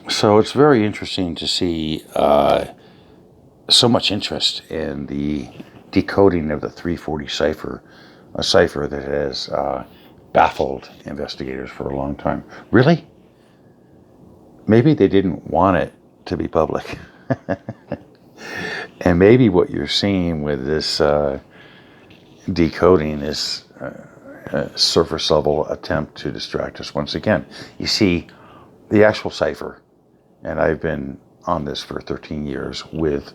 So it's very interesting to see so much interest in the decoding of the 340 cipher, a cipher that has baffled investigators for a long time. Really? Maybe they didn't want it to be public. And maybe what you're seeing with this decoding is a surface level attempt to distract us once again. You see, the actual cipher, and I've been on this for 13 years with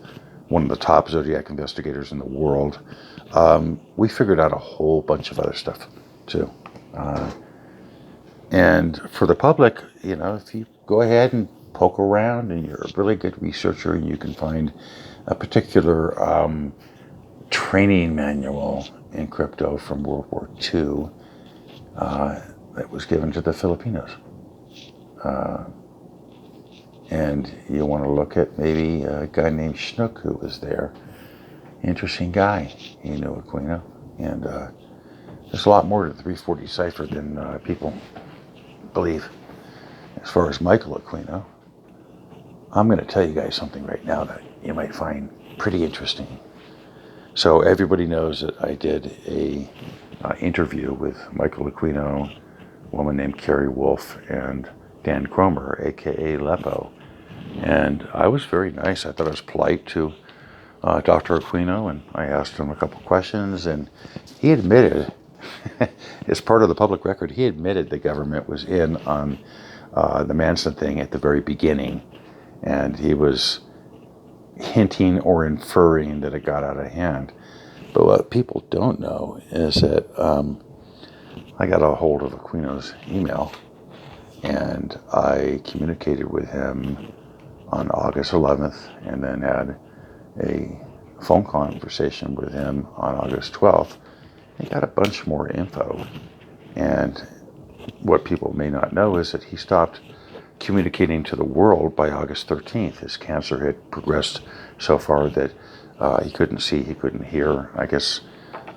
one of the top Zodiac investigators in the world. We figured out a whole bunch of other stuff too. And for the public, if you go ahead and poke around and you're a really good researcher and you can find a particular training manual in crypto from World War II that was given to the Filipinos. And you want to look at maybe a guy named Schnook who was there. Interesting guy, he knew Aquino. And there's a lot more to the 340 cipher than people believe. As far as Michael Aquino, I'm going to tell you guys something right now that you might find pretty interesting. So everybody knows that I did a interview with Michael Aquino, a woman named Carrie Wolf, and Dan Cromer, aka Lepo. And I was very nice. I thought I was polite to Dr. Aquino, and I asked him a couple questions, and he admitted, as part of the public record, he admitted the government was in on the Manson thing at the very beginning, and he was hinting or inferring that it got out of hand. But what people don't know is that I got a hold of Aquino's email, and I communicated with him on August 11th, and then had a phone conversation with him on August 12th. He got a bunch more info, and what people may not know is that he stopped communicating to the world by August 13th. His cancer had progressed so far that he couldn't see, he couldn't hear. I guess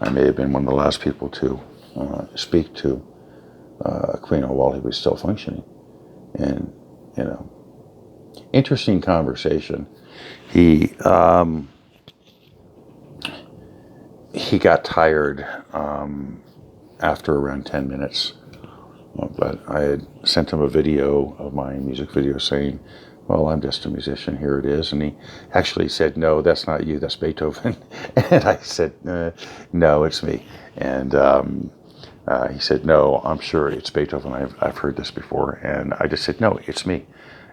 I may have been one of the last people to speak to Aquino while he was still functioning. And, interesting conversation. He got tired after around 10 minutes. But I had sent him a video of my music video saying, well, I'm just a musician, here it is. And he actually said, no, that's not you, that's Beethoven. And I said, no, it's me. And he said, no, I'm sure it's Beethoven, I've heard this before. And I just said, no, it's me.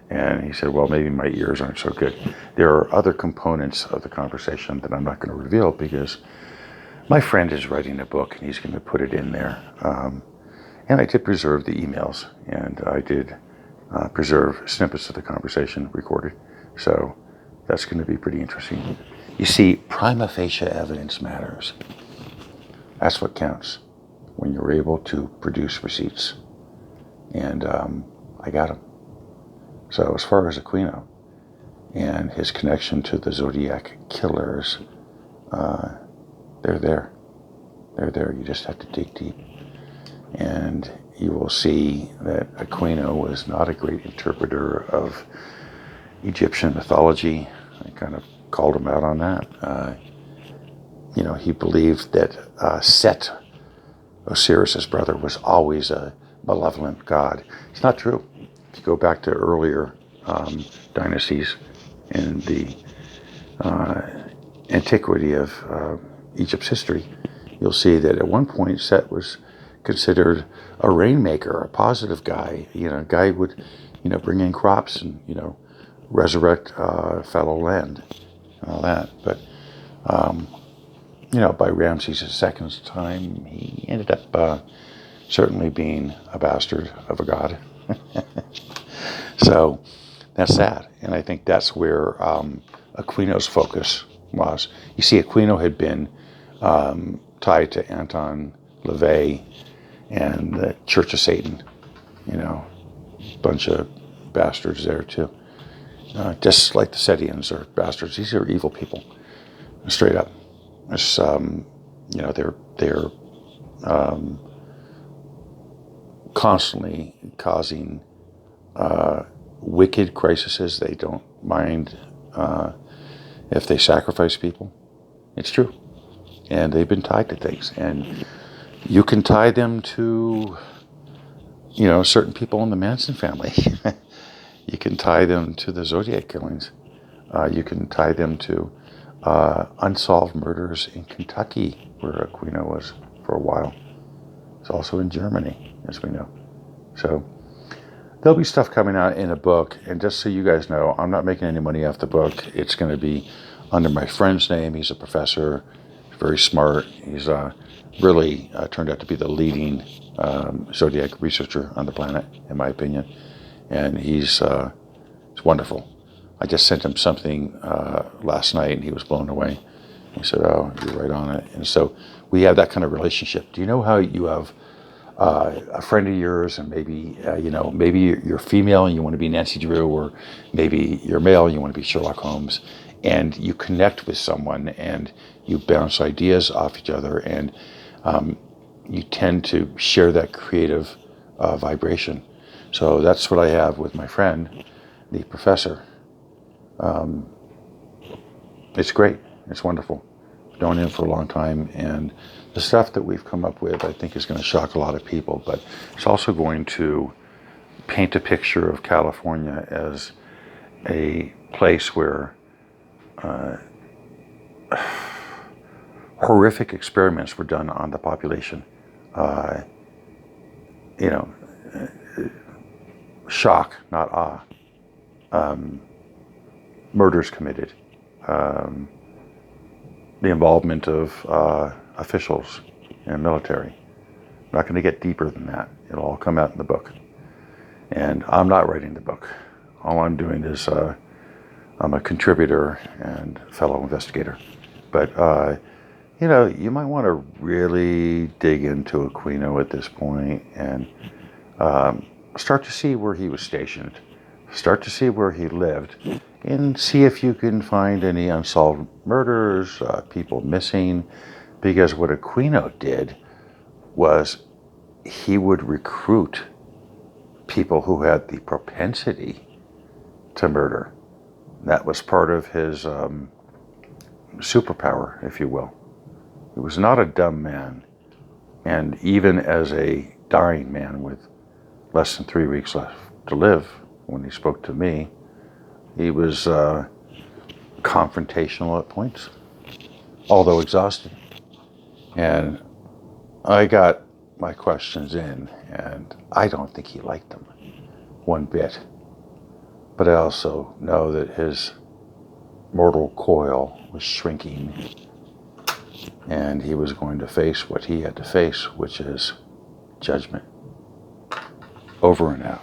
And he said, well, maybe my ears aren't so good. There are other components of the conversation that I'm not going to reveal because my friend is writing a book and he's going to put it in there. And I did preserve the emails, and I did preserve snippets of the conversation recorded. So that's going to be pretty interesting. You see, prima facie evidence matters. That's what counts when you're able to produce receipts. And I got them. So as far as Aquino and his connection to the Zodiac killers, they're there. They're there. You just have to dig deep. And you will see that Aquino was not a great interpreter of Egyptian mythology. I kind of called him out on that. He believed that Set, Osiris's brother, was always a malevolent god. It's not true. If you go back to earlier dynasties in the antiquity of Egypt's history, you'll see that at one point Set was considered a rainmaker, a positive guy. A guy would, bring in crops and, resurrect fallow land and all that. But, by Ramses II's time, he ended up certainly being a bastard of a god. So that's sad. And I think that's where Aquino's focus was. You see, Aquino had been tied to Anton LaVey and the Church of Satan, bunch of bastards there too. Just like the Setians are bastards. These are evil people, straight up. It's, they're constantly causing wicked crises, they don't mind if they sacrifice people. It's true. And they've been tied to things. And you can tie them to, certain people in the Manson family. You can tie them to the Zodiac killings. You can tie them to unsolved murders in Kentucky, where Aquino was for a while. It's also in Germany, as we know. So there'll be stuff coming out in a book. And just so you guys know, I'm not making any money off the book. It's going to be under my friend's name. He's a professor, very smart. He's really turned out to be the leading Zodiac researcher on the planet, in my opinion. And he's wonderful. I just sent him something last night, and he was blown away. He said, "Oh, you're right on it." And so we have that kind of relationship. Do you know how you have a friend of yours, and maybe maybe you're female and you want to be Nancy Drew, or maybe you're male and you want to be Sherlock Holmes, and you connect with someone and you bounce ideas off each other, and you tend to share that creative vibration. So that's what I have with my friend, the professor. It's great. It's wonderful. Known him for a long time, and the stuff that we've come up with, I think, is going to shock a lot of people, but it's also going to paint a picture of California as a place where horrific experiments were done on the population. Shock, not awe. Murders committed. The involvement of officials and military. I'm not going to get deeper than that. It'll all come out in the book. And I'm not writing the book. All I'm doing is I'm a contributor and fellow investigator. But, you might want to really dig into Aquino at this point and start to see where he was stationed. Start to see where he lived, and see if you can find any unsolved murders, people missing, because what Aquino did was he would recruit people who had the propensity to murder. That was part of his superpower, if you will. He was not a dumb man, and even as a dying man with less than 3 weeks left to live, when he spoke to me, he was confrontational at points, although exhausted. And I got my questions in, and I don't think he liked them one bit. But I also know that his mortal coil was shrinking, and he was going to face what he had to face, which is judgment. Over and out.